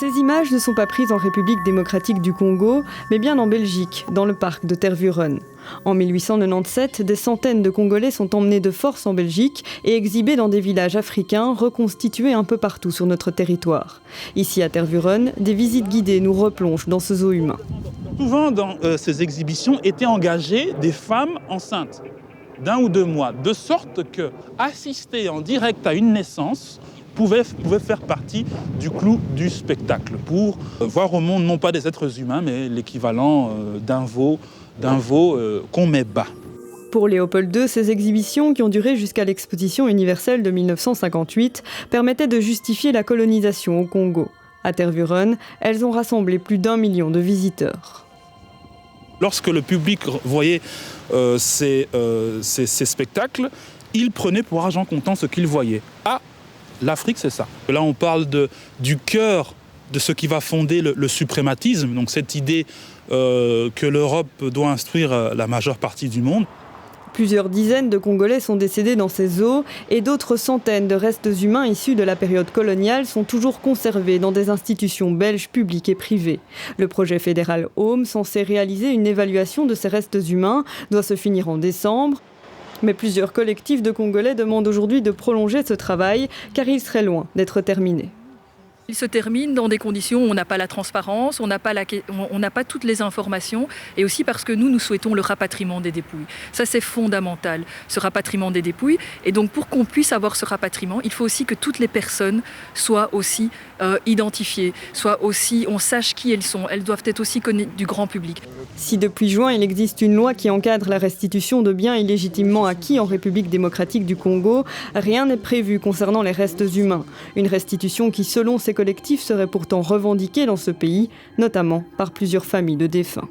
Ces images ne sont pas prises en République démocratique du Congo, mais bien en Belgique, dans le parc de Tervuren. En 1897, des centaines de Congolais sont emmenés de force en Belgique et exhibés dans des villages africains reconstitués un peu partout sur notre territoire. Ici à Tervuren, des visites guidées nous replongent dans ce zoo humain. Souvent dans ces exhibitions étaient engagées des femmes enceintes d'1 ou 2 mois, de sorte que assister en direct à une naissance pouvait faire partie du clou du spectacle, pour voir au monde non pas des êtres humains, mais l'équivalent d'un veau qu'on met bas. Pour Léopold II, ces exhibitions, qui ont duré jusqu'à l'exposition universelle de 1958, permettaient de justifier la colonisation au Congo. À Tervuren, elles ont rassemblé plus d'1 million de visiteurs. Lorsque le public voyait ces spectacles, il prenait pour argent comptant ce qu'il voyait. L'Afrique, c'est ça. Là, on parle du cœur de ce qui va fonder le suprématisme, donc cette idée que l'Europe doit instruire la majeure partie du monde. Plusieurs dizaines de Congolais sont décédés dans ces zoos et d'autres centaines de restes humains issus de la période coloniale sont toujours conservés dans des institutions belges publiques et privées. Le projet fédéral Home, censé réaliser une évaluation de ces restes humains, doit se finir en décembre. Mais plusieurs collectifs de Congolais demandent aujourd'hui de prolonger ce travail car il serait loin d'être terminé. Il se termine dans des conditions où on n'a pas la transparence, on n'a pas toutes les informations, et aussi parce que nous souhaitons le rapatriement des dépouilles. Ça, c'est fondamental, ce rapatriement des dépouilles. Et donc, pour qu'on puisse avoir ce rapatriement, il faut aussi que toutes les personnes soient aussi identifiées, on sache qui elles sont. Elles doivent être aussi connues du grand public. Si depuis juin, il existe une loi qui encadre la restitution de biens illégitimement acquis en République démocratique du Congo, rien n'est prévu concernant les restes humains. Une restitution qui, selon ces collectifs, serait pourtant revendiquée dans ce pays, notamment par plusieurs familles de défunts.